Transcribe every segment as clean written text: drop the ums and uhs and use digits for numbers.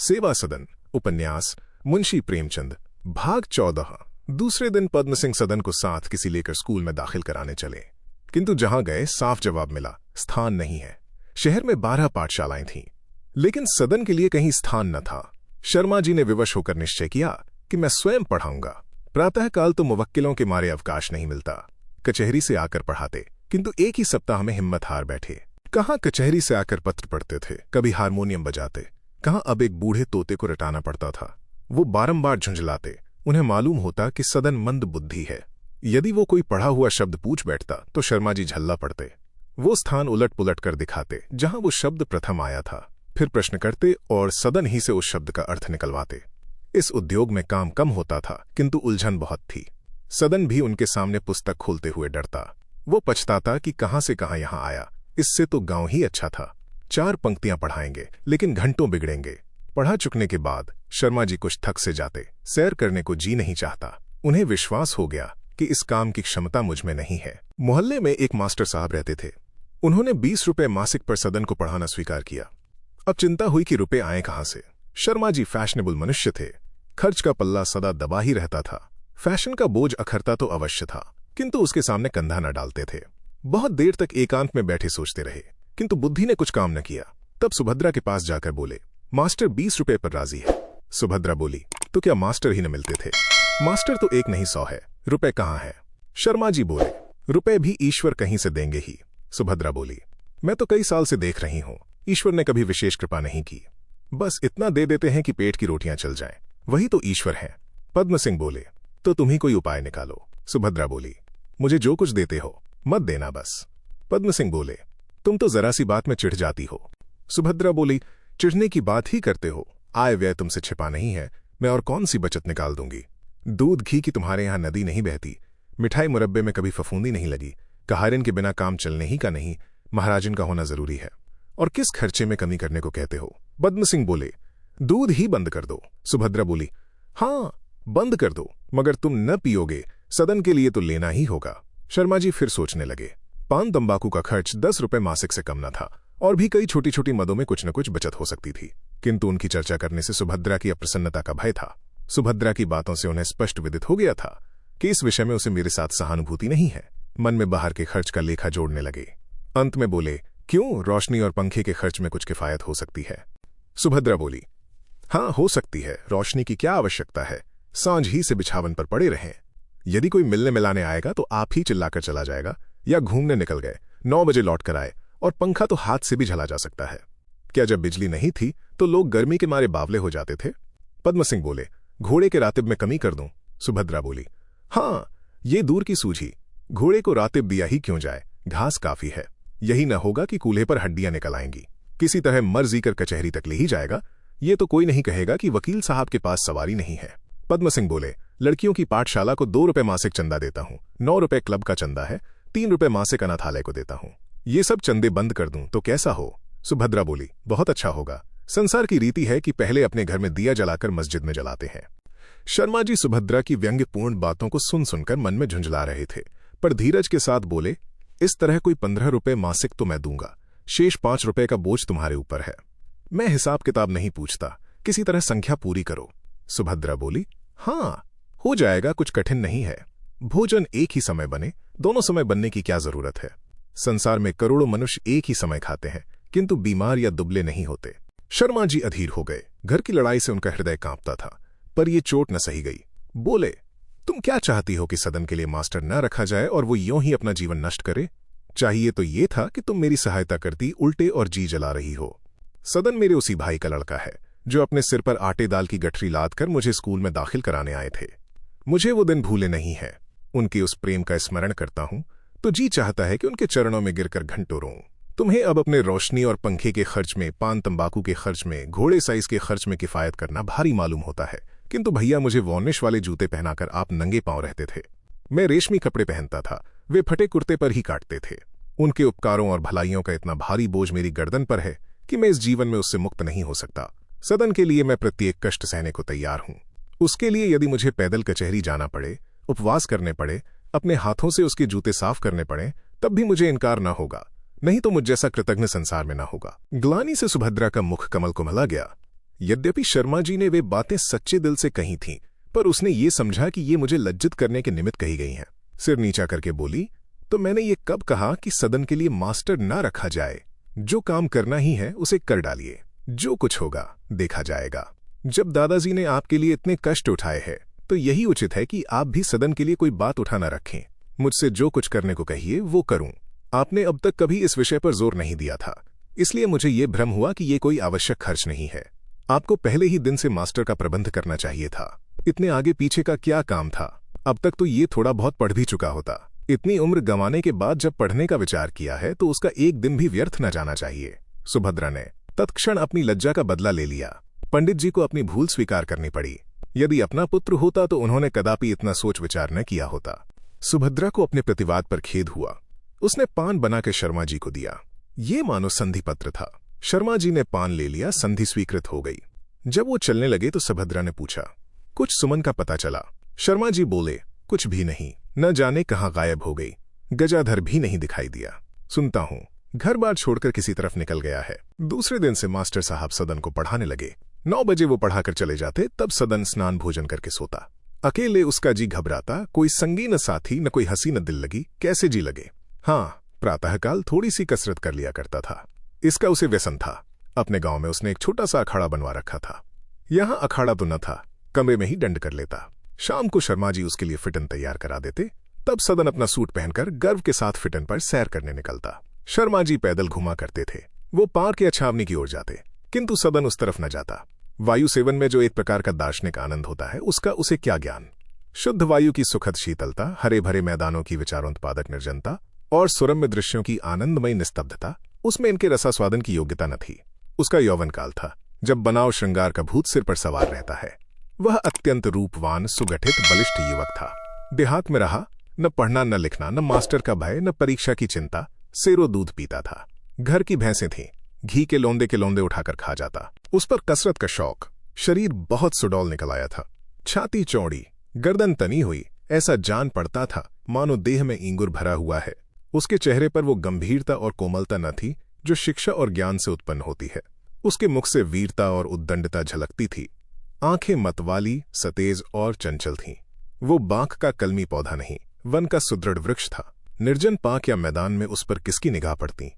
सेवा सदन उपन्यास मुंशी प्रेमचंद भाग 14। दूसरे दिन पद्म सिंह सदन को साथ किसी लेकर स्कूल में दाखिल कराने चले, किंतु जहां गए साफ जवाब मिला, स्थान नहीं है। शहर में 12 पाठशालाएं थीं, लेकिन सदन के लिए कहीं स्थान न था। शर्मा जी ने विवश होकर निश्चय किया कि मैं स्वयं पढ़ाऊंगा। प्रातःकाल तो मुवक्किलों के मारे अवकाश नहीं मिलता, कचहरी से आकर पढ़ाते, किंतु एक ही सप्ताह में हिम्मत हार बैठे। कहाँ कचहरी से आकर पत्र पढ़ते थे, कभी हारमोनियम बजाते, कहाँ अब एक बूढ़े तोते को रटाना पड़ता था। वो बारंबार झुंझलाते। उन्हें मालूम होता कि सदन मंद बुद्धि है। यदि वो कोई पढ़ा हुआ शब्द पूछ बैठता तो शर्मा जी झल्ला पड़ते। वो स्थान उलट पुलट कर दिखाते जहां वो शब्द प्रथम आया था, फिर प्रश्न करते और सदन ही से उस शब्द का अर्थ निकलवाते। इस उद्योग में काम कम होता था, किंतु उलझन बहुत थी। सदन भी उनके सामने पुस्तक खोलते हुए डरता। वो पछताता कि कहां से कहां यहां आया, इससे तो गांव ही अच्छा था। 4 पंक्तियां पढ़ाएंगे, लेकिन घंटों बिगड़ेंगे। पढ़ा चुकने के बाद शर्मा जी कुछ थक से जाते। सैर करने को जी नहीं चाहता। उन्हें विश्वास हो गया कि इस काम की क्षमता मुझ में नहीं है। मोहल्ले में एक मास्टर साहब रहते थे। उन्होंने 20 रुपए मासिक पर सदन को पढ़ाना स्वीकार किया। अब चिंता हुई कि रुपए आए कहां से। शर्मा जी फैशनेबल मनुष्य थे। खर्च का पल्ला सदा दबा ही रहता था। फैशन का बोझ अखरता तो अवश्य था, किंतु उसके सामने कंधा न डालते थे। बहुत देर तक एकांत में बैठे सोचते रहे, किंतु बुद्धि ने कुछ काम न किया। तब सुभद्रा के पास जाकर बोले, मास्टर 20 रुपए पर राजी है। सुभद्रा बोली, तो क्या मास्टर ही न मिलते थे? मास्टर तो 1 नहीं 100 है, रुपए कहाँ है? शर्मा जी बोले, रुपए भी ईश्वर कहीं से देंगे ही। सुभद्रा बोली, मैं तो कई साल से देख रही हूं, ईश्वर ने कभी विशेष कृपा नहीं की। बस इतना दे देते हैं कि पेट की रोटियां चल जाएं, वही तो ईश्वर है। पद्म सिंह बोले, तो तुम ही कोई उपाय निकालो। सुभद्रा बोली, मुझे जो कुछ देते हो मत देना बस। पद्म सिंह बोले, तुम तो जरा सी बात में चिढ़ जाती हो। सुभद्रा बोली, चिढ़ने की बात ही करते हो, आय व्यय तुमसे छिपा नहीं है, मैं और कौन सी बचत निकाल दूंगी। दूध घी की तुम्हारे यहां नदी नहीं बहती, मिठाई मुरब्बे में कभी फफूंदी नहीं लगी, कहारिन के बिना काम चलने ही का नहीं, महाराजन का होना जरूरी है, और किस खर्चे में कमी करने को कहते हो। पद्म सिंह बोले, दूध ही बंद कर दो। सुभद्रा बोली, हाँ बंद कर दो, मगर तुम न पियोगे, सदन के लिए तो लेना ही होगा। शर्मा जी फिर सोचने लगे। पान तंबाकू का खर्च 10 रुपए मासिक से कम न था, और भी कई छोटी छोटी मदों में कुछ न कुछ बचत हो सकती थी, किंतु उनकी चर्चा करने से सुभद्रा की अप्रसन्नता का भय था। सुभद्रा की बातों से उन्हें स्पष्ट विदित हो गया था कि इस विषय में उसे मेरे साथ सहानुभूति नहीं है। मन में बाहर के खर्च का लेखा जोड़ने लगे। अंत में बोले, क्यों, रोशनी और पंखे के खर्च में कुछ किफायत हो सकती है। सुभद्रा बोली, हाँ हो सकती है, रोशनी की क्या आवश्यकता है, सांझ ही से बिछावन पर पड़े रहें। यदि कोई मिलने मिलाने आएगा तो आप ही चिल्लाकर चला जाएगा, या घूमने निकल गए, 9 बजे लौट कर आए, और पंखा तो हाथ से भी झला जा सकता है। क्या जब बिजली नहीं थी तो लोग गर्मी के मारे बावले हो जाते थे? पद्म सिंह बोले, घोड़े के रातिब में कमी कर दूं। सुभद्रा बोली, हाँ ये दूर की सूझी, घोड़े को रातिब दिया ही क्यों जाए, घास काफी है। यही न होगा कि कूल्हे पर हड्डियां निकल आएंगी, किसी तरह मर्जी कर कचहरी तक ले ही जाएगा। ये तो कोई नहीं कहेगा कि वकील साहब के पास सवारी नहीं है। पद्म सिंह बोले, लड़कियों की पाठशाला को 2 रुपए मासिक चंदा देता हूं, 9 रुपए क्लब का चंदा है, 3 रुपए मासिक अनाथालय को देता हूं। ये सब चंदे बंद कर दूं तो कैसा हो? सुभद्रा बोली, बहुत अच्छा होगा। संसार की रीति है कि पहले अपने घर में दिया जलाकर मस्जिद में जलाते हैं। शर्मा जी सुभद्रा की व्यंग्यपूर्ण बातों को सुन सुनकर मन में झुंझला रहे थे, पर धीरज के साथ बोले, इस तरह कोई 15 रुपए मासिक तो मैं दूंगा, शेष 5 रुपए का बोझ तुम्हारे ऊपर है। मैं हिसाब किताब नहीं पूछता, किसी तरह संख्या पूरी करो। सुभद्रा बोली, हाँ हो जाएगा, कुछ कठिन नहीं है। भोजन एक ही समय बने, दोनों समय बनने की क्या जरूरत है। संसार में करोड़ों मनुष्य एक ही समय खाते हैं, किंतु बीमार या दुबले नहीं होते। शर्मा जी अधीर हो गए। घर की लड़ाई से उनका हृदय कांपता था, पर यह चोट न सही गई। बोले, तुम क्या चाहती हो कि सदन के लिए मास्टर न रखा जाए और वो यूं ही अपना जीवन नष्ट करे? चाहिए तो ये था कि तुम मेरी सहायता करती, उल्टे और जी जला रही हो। सदन मेरे उसी भाई का लड़का है जो अपने सिर पर आटे दाल की गठरी लाद कर मुझे स्कूल में दाखिल कराने आए थे। मुझे वो दिन भूले नहीं है। उनके उस प्रेम का स्मरण करता हूं तो जी चाहता है कि उनके चरणों में गिरकर घंटों रोऊं। तुम्हें अब अपने रोशनी और पंखे के खर्च में, पान तंबाकू के खर्च में, घोड़े साइज के खर्च में किफायत करना भारी मालूम होता है, किंतु भैया मुझे वॉर्निश वाले जूते पहनाकर आप नंगे पांव रहते थे। मैं रेशमी कपड़े पहनता था, वे फटे कुर्ते पर ही काटते थे। उनके उपकारों और भलाइयों का इतना भारी बोझ मेरी गर्दन पर है कि मैं इस जीवन में उससे मुक्त नहीं हो सकता। सदन के लिए मैं प्रत्येक कष्ट सहने को तैयार हूं। उसके लिए यदि मुझे पैदल कचहरी जाना पड़े, उपवास करने पड़े, अपने हाथों से उसके जूते साफ करने पड़े, तब भी मुझे इनकार न होगा, नहीं तो मुझ जैसा कृतज्ञ संसार में न होगा। ग्लानि से सुभद्रा का मुख कमल को मला गया। यद्यपि शर्मा जी ने वे बातें सच्चे दिल से कही थीं, पर उसने ये समझा कि ये मुझे लज्जित करने के निमित्त कही गई हैं। सिर नीचा करके बोली, तो मैंने ये कब कहा कि सदन के लिए मास्टर ना रखा जाए? जो काम करना ही है उसे कर डालिए, जो कुछ होगा देखा जाएगा। जब दादाजी ने आपके लिए इतने कष्ट उठाए हैं तो यही उचित है कि आप भी सदन के लिए कोई बात उठा न रखें। मुझसे जो कुछ करने को कहिए वो करूं। आपने अब तक कभी इस विषय पर जोर नहीं दिया था, इसलिए मुझे ये भ्रम हुआ कि ये कोई आवश्यक खर्च नहीं है। आपको पहले ही दिन से मास्टर का प्रबंध करना चाहिए था। इतने आगे पीछे का क्या काम था? अब तक तो ये थोड़ा बहुत पढ़ भी चुका होता। इतनी उम्र गंवाने के बाद जब पढ़ने का विचार किया है तो उसका एक दिन भी व्यर्थ न जाना चाहिए। सुभद्रा ने तत्क्षण अपनी लज्जा का बदला ले लिया। पंडित जी को अपनी भूल स्वीकार करनी पड़ी। यदि अपना पुत्र होता तो उन्होंने कदापि इतना सोच विचार न किया होता। सुभद्रा को अपने प्रतिवाद पर खेद हुआ। उसने पान बना के शर्मा जी को दिया। ये मानो संधि पत्र था। शर्मा जी ने पान ले लिया, संधि स्वीकृत हो गई। जब वो चलने लगे तो सुभद्रा ने पूछा, कुछ सुमन का पता चला? शर्मा जी बोले, कुछ भी नहीं, न जाने कहाँ गायब हो गई। गजाधर भी नहीं दिखाई दिया। सुनता हूं घर बार छोड़कर किसी तरफ निकल गया है। दूसरे दिन से मास्टर साहब सदन को पढ़ाने लगे। 9 बजे वो पढ़ाकर चले जाते, तब सदन स्नान भोजन करके सोता। अकेले उसका जी घबराता, कोई संगी न साथी, न कोई हंसी न दिल लगी, कैसे जी लगे। हाँ, प्रातःकाल थोड़ी सी कसरत कर लिया करता था। इसका उसे व्यसन था। अपने गांव में उसने एक छोटा सा अखाड़ा बनवा रखा था। यहां अखाड़ा तो न था, कमरे में ही दंड कर लेता। शाम को शर्मा जी उसके लिए फिटन तैयार करा देते, तब सदन अपना सूट पहनकर गर्व के साथ फिटन पर सैर करने निकलता। शर्मा जी पैदल घुमा करते थे। वो पार्क या छावनी की ओर जाते, किंतु सदन उस तरफ न जाता। वायु सेवन में जो एक प्रकार का दार्शनिक आनंद होता है, उसका उसे क्या ज्ञान। शुद्ध वायु की सुखद शीतलता, हरे भरे मैदानों की विचारोत्पादक निर्जनता और सुरम्य दृश्यों की आनंदमयी निस्तब्धता, उसमें इनके रसास्वादन की योग्यता न थी। उसका यौवन काल था, जब बनाव श्रृंगार का भूत सिर पर सवार रहता है। वह अत्यंत रूपवान, सुगठित, बलिष्ठ युवक था। देहात में रहा, न पढ़ना न लिखना, न मास्टर का भय, न परीक्षा की चिंता। सेरो दूध पीता था। घर की भैंसें थीं, घी के लौंदे उठाकर खा जाता। उस पर कसरत का शौक। शरीर बहुत सुडौल निकल आया था। छाती चौड़ी, गर्दन तनी हुई, ऐसा जान पड़ता था मानो देह में इंगुर भरा हुआ है। उसके चेहरे पर वो गंभीरता और कोमलता न थी जो शिक्षा और ज्ञान से उत्पन्न होती है। उसके मुख से वीरता और उद्दंडता झलकती थी। आंखें मतवाली, सतेज और चंचल थीं। वो बांक का कलमी पौधा नहीं, वन का सुदृढ़ वृक्ष था। निर्जन पाक या मैदान में उस पर किसकी निगाह पड़ती?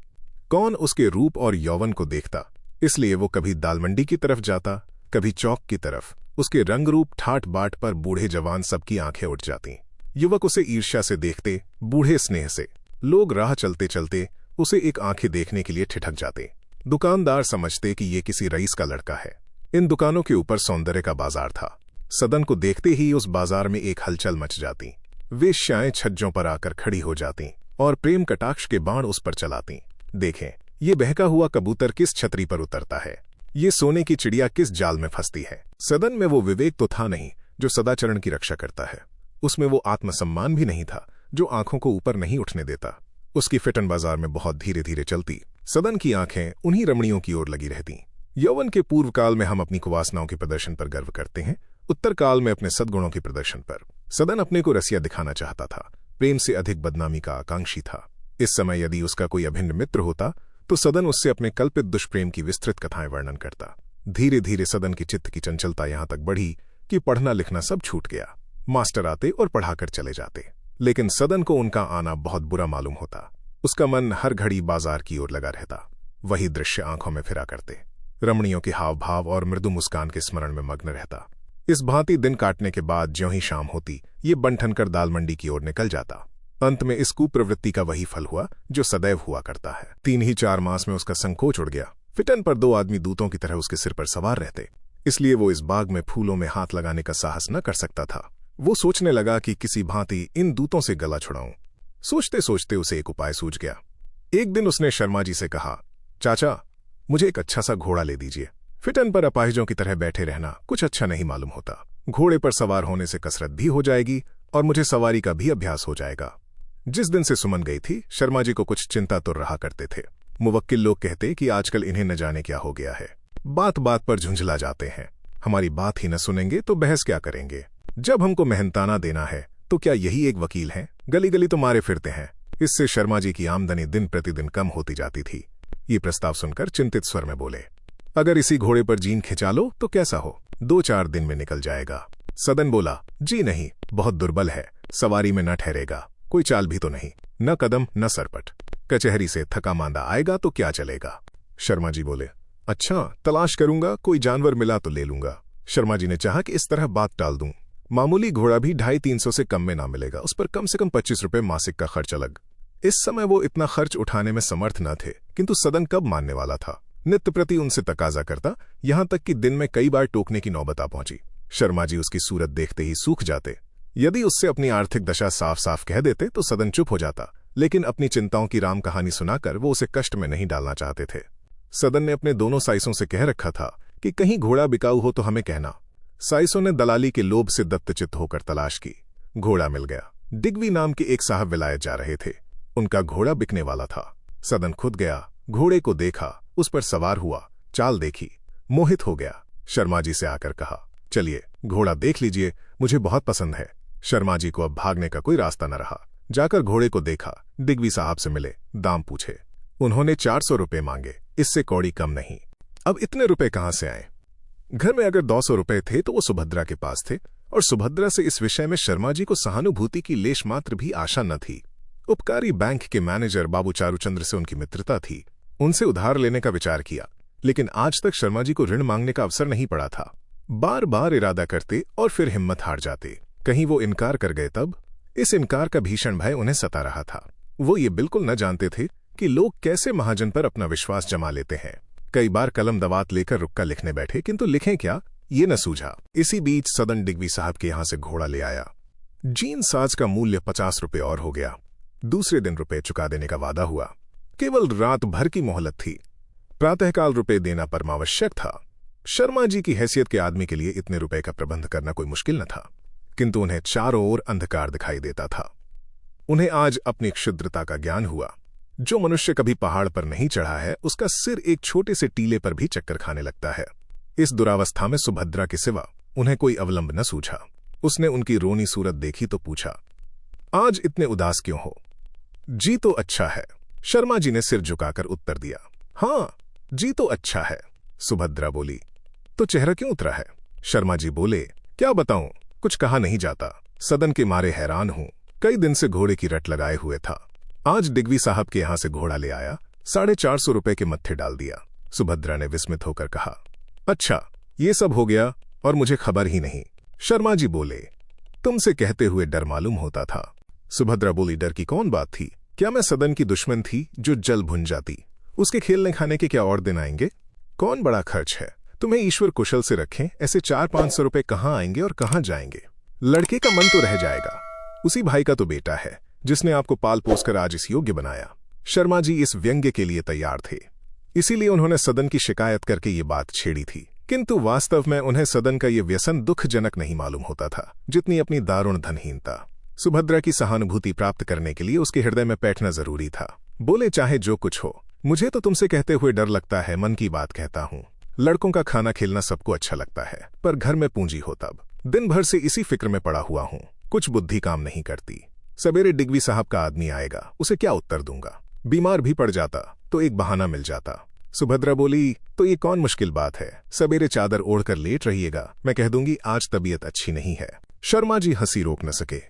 कौन उसके रूप और यौवन को देखता? इसलिए वो कभी दालमंडी की तरफ जाता, कभी चौक की तरफ। उसके रंग रूप ठाट बाट पर बूढ़े जवान सबकी आंखें उठ जाती। युवक उसे ईर्ष्या से देखते, बूढ़े स्नेह से। लोग राह चलते चलते उसे एक आंखें देखने के लिए ठिठक जाते। दुकानदार समझते कि ये किसी रईस का लड़का है। इन दुकानों के ऊपर सौंदर्य का बाजार था। सदन को देखते ही उस बाजार में एक हलचल मच जाती। वेश्याएं छज्जों पर आकर खड़ी हो जाती और प्रेम कटाक्ष के बाण उस पर चलाती। देखें, ये बहका हुआ कबूतर किस छतरी पर उतरता है, ये सोने की चिड़िया किस जाल में फंसती है। सदन में वो विवेक तो था नहीं जो सदाचरण की रक्षा करता है। उसमें वो आत्मसम्मान भी नहीं था जो आंखों को ऊपर नहीं उठने देता। उसकी फिटन बाजार में बहुत धीरे धीरे चलती। सदन की आंखें उन्हीं रमणियों की ओर लगी रहती। यौवन के पूर्व काल में हम अपनी कुवासनाओं के प्रदर्शन पर गर्व करते हैं, उत्तर काल में अपने सद्गुणों के प्रदर्शन पर। सदन अपने को रसिया दिखाना चाहता था, प्रेम से अधिक बदनामी का आकांक्षी था। इस समय यदि उसका कोई अभिन्न मित्र होता तो सदन उससे अपने कल्पित दुष्प्रेम की विस्तृत कथाएं वर्णन करता। धीरे धीरे सदन की चित्त की चंचलता यहां तक बढ़ी कि पढ़ना लिखना सब छूट गया। मास्टर आते और पढ़ाकर चले जाते, लेकिन सदन को उनका आना बहुत बुरा मालूम होता। उसका मन हर घड़ी बाजार की ओर लगा रहता। वही दृश्य आंखों में फिरा करते। रमणियों के हाव भाव और मृदु मुस्कान के स्मरण में मग्न रहता। इस भांति दिन काटने के बाद ज्यों ही शाम होती, ये बंठन कर दाल मंडी की ओर निकल जाता। अंत में इस कुप्रवृत्ति का वही फल हुआ जो सदैव हुआ करता है। 3 ही 4 मास में उसका संकोच उड़ गया। फिटन पर 2 आदमी दूतों की तरह उसके सिर पर सवार रहते, इसलिए वो इस बाग में फूलों में हाथ लगाने का साहस न कर सकता था। वो सोचने लगा कि किसी भांति इन दूतों से गला छुड़ाऊं। सोचते सोचते उसे एक उपाय सूझ गया। एक दिन उसने शर्मा जी से कहा, चाचा, मुझे एक अच्छा सा घोड़ा ले दीजिए। फिटन पर अपाहिजों की तरह बैठे रहना कुछ अच्छा नहीं मालूम होता। घोड़े पर सवार होने से कसरत भी हो जाएगी और मुझे सवारी का भी अभ्यास हो जाएगा। जिस दिन से सुमन गई थी, शर्मा जी को कुछ चिंता तो रहा करते थे। मुवक्किल लोग कहते कि आजकल इन्हें न जाने क्या हो गया है, बात बात पर झुंझला जाते हैं। हमारी बात ही न सुनेंगे तो बहस क्या करेंगे। जब हमको मेहनताना देना है तो क्या यही एक वकील है? गली गली तो मारे फिरते हैं। इससे शर्मा जी की आमदनी दिन प्रतिदिन कम होती जाती थी। ये प्रस्ताव सुनकर चिंतित स्वर में बोले, अगर इसी घोड़े पर जीन खिंचा लो तो कैसा हो? 2-4 दिन में निकल जाएगा। सदन बोला, जी नहीं, बहुत दुर्बल है, सवारी में न ठहरेगा, कोई चाल भी तो नहीं, न कदम न सरपट, कचहरी से थका मांदा आएगा तो क्या चलेगा। शर्मा जी बोले, अच्छा, तलाश करूंगा, कोई जानवर मिला तो ले लूंगा। शर्मा जी ने चाहा कि इस तरह बात टाल दूं। मामूली घोड़ा भी 250-300 से कम में ना मिलेगा, उस पर कम से कम 25 रुपए मासिक का खर्च अलग। इस समय वो इतना खर्च उठाने में समर्थ न थे, किंतु सदन कब मानने वाला था। नित्य प्रति उनसे तकाजा करता, यहां तक कि दिन में कई बार टोकने की नौबत आ पहुंची। शर्मा जी उसकी सूरत देखते ही सूख जाते। यदि उससे अपनी आर्थिक दशा साफ साफ कह देते तो सदन चुप हो जाता, लेकिन अपनी चिंताओं की राम कहानी सुनाकर वो उसे कष्ट में नहीं डालना चाहते थे। सदन ने अपने दोनों साइसों से कह रखा था कि कहीं घोड़ा बिकाऊ हो तो हमें कहना। साइसों ने दलाली के लोभ से दत्तचित्त होकर तलाश की। घोड़ा मिल गया। डिग्वी नाम के एक साहब विलायत जा रहे थे। उनका घोड़ा बिकने वाला था। सदन खुद गया, घोड़े को देखा, उस पर सवार हुआ, चाल देखी, मोहित हो गया। शर्मा जी से आकर कहा, चलिए घोड़ा देख लीजिए, मुझे बहुत पसंद है। शर्मा जी को अब भागने का कोई रास्ता न रहा। जाकर घोड़े को देखा, डिग्वी साहब से मिले, दाम पूछे। उन्होंने 400 रुपए मांगे, इससे कौड़ी कम नहीं। अब इतने रुपए कहां से आए? घर में अगर 200 रुपए थे तो वो सुभद्रा के पास थे, और सुभद्रा से इस विषय में शर्मा जी को सहानुभूति की लेश मात्र भी आशा न थी। उपकारी बैंक के मैनेजर बाबू चारूचंद्र से उनकी मित्रता थी, उनसे उधार लेने का विचार किया, लेकिन आज तक शर्मा जी को ऋण मांगने का अवसर नहीं पड़ा था। बार बार इरादा करते और फिर हिम्मत हार जाते। कहीं वो इनकार कर गए तब? इस इनकार का भीषण भय उन्हें सता रहा था। वो ये बिल्कुल न जानते थे कि लोग कैसे महाजन पर अपना विश्वास जमा लेते हैं। कई बार कलम दवात लेकर रुक्का लिखने बैठे, किंतु लिखें क्या, ये न सूझा। इसी बीच सदन डिग्वी साहब के यहां से घोड़ा ले आया। जीन साज का मूल्य 50 रुपए और हो गया। दूसरे दिन रुपए चुका देने का वादा हुआ। केवल रात भर की मोहलत थी। प्रातःकाल रुपए देना परमावश्यक था। शर्मा जी की हैसियत के आदमी के लिए इतने रुपए का प्रबंध करना कोई मुश्किल न था, किंतु उन्हें चारों ओर अंधकार दिखाई देता था। उन्हें आज अपनी क्षुद्रता का ज्ञान हुआ। जो मनुष्य कभी पहाड़ पर नहीं चढ़ा है, उसका सिर एक छोटे से टीले पर भी चक्कर खाने लगता है। इस दुरावस्था में सुभद्रा के सिवा उन्हें कोई अवलंब न सूझा। उसने उनकी रोनी सूरत देखी तो पूछा, आज इतने उदास क्यों हो? जी तो अच्छा है, शर्मा जी ने सिर झुकाकर उत्तर दिया। हाँ, जी तो अच्छा है। सुभद्रा बोली, तो चेहरा क्यों उतरा है? शर्मा जी बोले, क्या बताऊं, कुछ कहा नहीं जाता। सदन के मारे हैरान हूं, कई दिन से घोड़े की रट लगाए हुए था। आज डिग्वी साहब के यहां से घोड़ा ले आया, 450 रुपए के मत्थे डाल दिया। सुभद्रा ने विस्मित होकर कहा, अच्छा, ये सब हो गया और मुझे खबर ही नहीं। शर्मा जी बोले, तुमसे कहते हुए डर मालूम होता था। सुभद्रा बोली, डर की कौन बात थी? क्या मैं सदन की दुश्मन थी जो जल भुन जाती? उसके खेलने खाने के क्या और दिन आएंगे? कौन बड़ा खर्च है? तुम्हें ईश्वर कुशल से रखें, ऐसे 400-500 रुपए कहाँ आएंगे और कहाँ जाएंगे? लड़के का मन तो रह जाएगा। उसी भाई का तो बेटा है जिसने आपको पाल पोस कर आज इस योग्य बनाया। शर्मा जी इस व्यंग्य के लिए तैयार थे, इसीलिए उन्होंने सदन की शिकायत करके ये बात छेड़ी थी। किंतु वास्तव में उन्हें सदन का ये व्यसन दुखजनक नहीं मालूम होता था, जितनी अपनी दारुण धनहीनता। सुभद्रा की सहानुभूति प्राप्त करने के लिए उसके हृदय में बैठना जरूरी था। बोले, चाहे जो कुछ हो, मुझे तो तुमसे कहते हुए डर लगता है, मन की बात कहता हूँ। लड़कों का खाना खेलना सबको अच्छा लगता है, पर घर में पूंजी हो तब। दिन भर से इसी फिक्र में पड़ा हुआ हूँ, कुछ बुद्धि काम नहीं करती। सवेरे डिग्वी साहब का आदमी आएगा, उसे क्या उत्तर दूंगा? बीमार भी पड़ जाता तो एक बहाना मिल जाता। सुभद्रा बोली, तो ये कौन मुश्किल बात है? सवेरे चादर ओढ़कर लेट रहिएगा, मैं कह दूंगी आज तबीयत अच्छी नहीं है। शर्मा जी हंसी रोक न सके।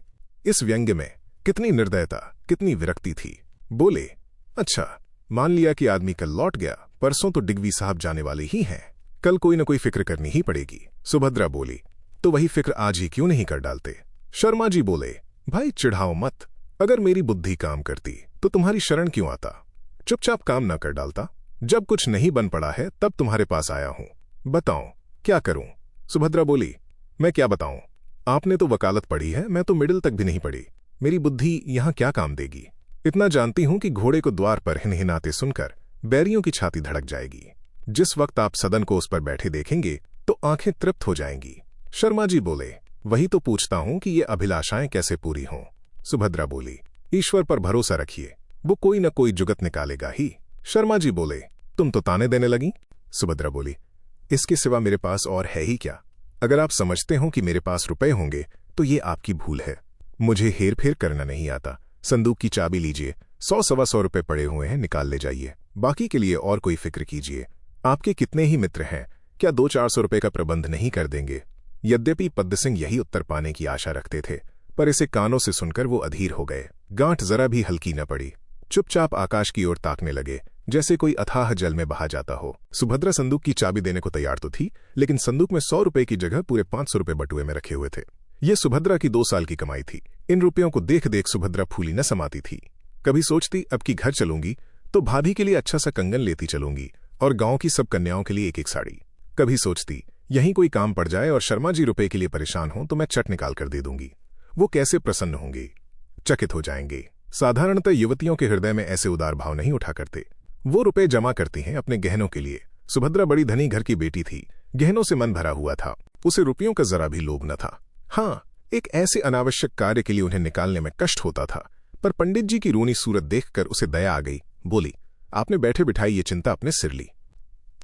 इस व्यंग्य में कितनी निर्दयता, कितनी विरक्ति थी। बोले, अच्छा, मान लिया कि आदमी कल लौट गया, परसों तो डिग्वी साहब जाने वाले ही हैं, कल कोई न कोई फिक्र करनी ही पड़ेगी। सुभद्रा बोली, तो वही फिक्र आज ही क्यों नहीं कर डालते? शर्मा जी बोले, भाई चिढ़ाओ मत, अगर मेरी बुद्धि काम करती तो तुम्हारी शरण क्यों आता? चुपचाप काम न कर डालता। जब कुछ नहीं बन पड़ा है तब तुम्हारे पास आया हूं, बताओ क्या करूं? सुभद्रा बोली, मैं क्या बताऊं, आपने तो वकालत पढ़ी है, मैं तो मिडिल तक भी नहीं पढ़ी। मेरी बुद्धि यहां क्या काम देगी? इतना जानती हूं कि घोड़े को द्वार पर हिनहिनाते सुनकर बैरियों की छाती धड़क जाएगी। जिस वक्त आप सदन को उस पर बैठे देखेंगे तो आंखें तृप्त हो जाएंगी। शर्मा जी बोले, वही तो पूछता हूं कि ये अभिलाषाएं कैसे पूरी हों। सुभद्रा बोली, ईश्वर पर भरोसा रखिए, वो कोई न कोई जुगत निकालेगा ही। शर्मा जी बोले, तुम तो ताने देने लगी। सुभद्रा बोली, इसके सिवा मेरे पास और है ही क्या? अगर आप समझते हो कि मेरे पास रुपए होंगे तो ये आपकी भूल है। मुझे हेर फेर करना नहीं आता। संदूक की चाबी लीजिए, 100-125 रुपए पड़े हुए हैं, निकाल ले जाइए। बाकी के लिए और कोई फिक्र कीजिए। आपके कितने ही मित्र हैं, क्या 200-400 रुपए का प्रबंध नहीं कर देंगे? यद्यपि पद्म सिंह यही उत्तर पाने की आशा रखते थे, पर इसे कानों से सुनकर वो अधीर हो गए। गांठ जरा भी हल्की न पड़ी। चुपचाप आकाश की ओर ताकने लगे, जैसे कोई अथाह जल में बहा जाता हो। सुभद्रा संदूक की चाबी देने को तैयार तो थी, लेकिन संदूक में 100 रुपए की जगह पूरे 500 रुपए बटुए में रखे हुए थे। ये सुभद्रा की 2 साल की कमाई थी। इन रुपयों को देख देख सुभद्रा फूली न समाती थी। कभी सोचती अब की घर चलूंगी तो भाभी के लिए अच्छा सा कंगन लेती चलूंगी और गांव की सब कन्याओं के लिए एक एक साड़ी। कभी सोचती यहीं कोई काम पड़ जाए और शर्मा जी रुपए के लिए परेशान हो तो मैं चट निकाल कर दे दूंगी। वो कैसे प्रसन्न होंगे, चकित हो जाएंगे। साधारणतः युवतियों के हृदय में ऐसे उदार भाव नहीं उठा करते। वो रुपए जमा करती हैं अपने गहनों के लिए। सुभद्रा बड़ी धनी घर की बेटी थी, गहनों से मन भरा हुआ था। उसे रुपयों का जरा भी लोभ न था। हाँ, एक ऐसे अनावश्यक कार्य के लिए उन्हें निकालने में कष्ट होता था, पर पंडित जी की रूनी सूरत देखकर उसे दया आ गई। बोली, आपने बैठे बिठाई ये चिंता अपने सिर ली।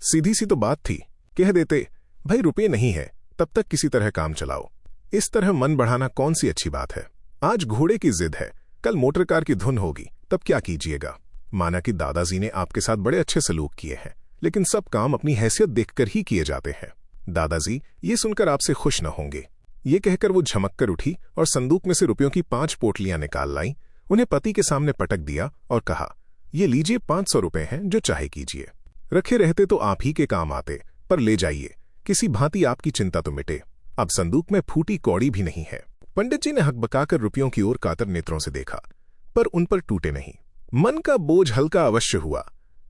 सीधी सी तो बात थी, कह देते भाई रुपये नहीं है तब तक किसी तरह काम चलाओ। इस तरह मन बढ़ाना कौन सी अच्छी बात है। आज घोड़े की जिद है, कल मोटर कार की धुन होगी, तब क्या कीजिएगा। माना कि दादाजी ने आपके साथ बड़े अच्छे सलूक किए हैं, लेकिन सब काम अपनी हैसियत देखकर ही किए जाते हैं। दादाजी ये सुनकर आपसे खुश न होंगे। ये कहकर वो झमक कर उठी और संदूक में से रुपयों की 5 पोटलियां निकाल लाई, उन्हें पति के सामने पटक दिया और कहा, ये लीजिए 500 रुपए हैं, जो चाहे कीजिए। रखे रहते तो आप ही के काम आते, पर ले जाइए, किसी भांति आपकी चिंता तो मिटे। अब संदूक में फूटी कौड़ी भी नहीं है। पंडित जी ने हकबकाकर रुपयों की ओर कातर नेत्रों से देखा, पर उन पर टूटे नहीं। मन का बोझ हल्का अवश्य हुआ,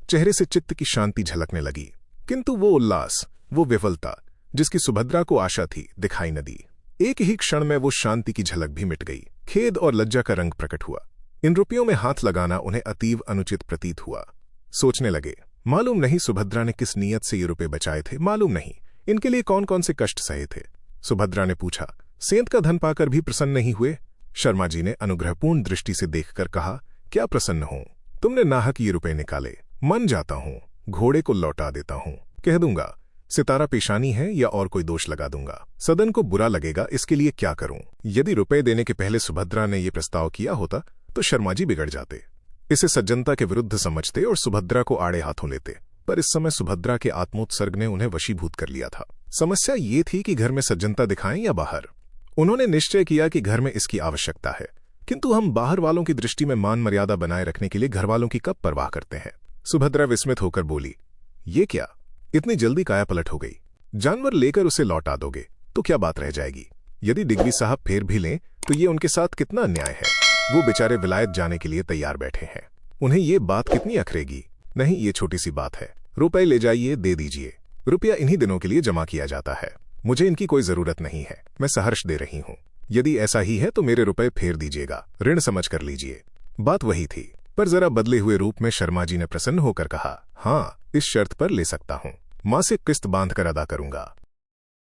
चेहरे से चित्त की शांति झलकने लगी, किंतु वो उल्लास, वो विफलता जिसकी सुभद्रा को आशा थी, दिखाई न दी। एक ही क्षण में वो शांति की झलक भी मिट गई। खेद और लज्जा का रंग प्रकट हुआ। इन रुपयों में हाथ लगाना उन्हें अतीव अनुचित प्रतीत हुआ। सोचने लगे, मालूम नहीं सुभद्रा ने किस नीयत से ये रुपए बचाए थे, मालूम नहीं इनके लिए कौन कौन से कष्ट सहे थे। सुभद्रा ने पूछा, सेंत का धन पाकर भी प्रसन्न नहीं हुए? शर्मा जी ने अनुग्रहपूर्ण दृष्टि से देखकर कहा, क्या प्रसन्न हूं, तुमने नाहक ये रुपए निकाले। मन जाता हूं, घोड़े को लौटा देता हूं। कह दूंगा सितारा पेशानी है या और कोई दोष लगा दूंगा। सदन को बुरा लगेगा, इसके लिए क्या करूं। यदि रुपए देने के पहले सुभद्रा ने यह प्रस्ताव किया होता तो शर्मा जी बिगड़ जाते, इसे सज्जनता के विरुद्ध समझते और सुभद्रा को आड़े हाथों लेते। पर इस समय सुभद्रा के आत्मोत्सर्ग ने उन्हें वशीभूत कर लिया था। समस्या ये थी कि घर में सज्जनता दिखाएं या बाहर। उन्होंने निश्चय किया कि घर में इसकी आवश्यकता है, किंतु हम बाहर वालों की दृष्टि में मान मर्यादा बनाए रखने के लिए घर वालों की कब परवाह करते हैं। सुभद्रा विस्मित होकर बोली, ये क्या, इतनी जल्दी काया पलट हो गई। जानवर लेकर उसे लौटा दोगे तो क्या बात रह जाएगी। यदि डिग्वी साहब फेर भी लें तो ये उनके साथ कितना अन्याय है। वो बेचारे विलायत जाने के लिए तैयार बैठे हैं, उन्हें ये बात कितनी अखरेगी। नहीं, ये छोटी सी बात है। रुपए ले जाइए, दे दीजिए। रुपया इन्हीं दिनों के लिए जमा किया जाता है, मुझे इनकी कोई जरूरत नहीं है, मैं सहर्ष दे रही हूं। यदि ऐसा ही है तो मेरे रुपए फेर दीजिएगा, ऋण समझ कर लीजिए। बात वही थी, पर जरा बदले हुए रूप में शर्मा जी ने प्रसन्न होकर कहा, हाँ, इस शर्त पर ले सकता हूं, मासिक किस्त बांध कर अदा करूंगा।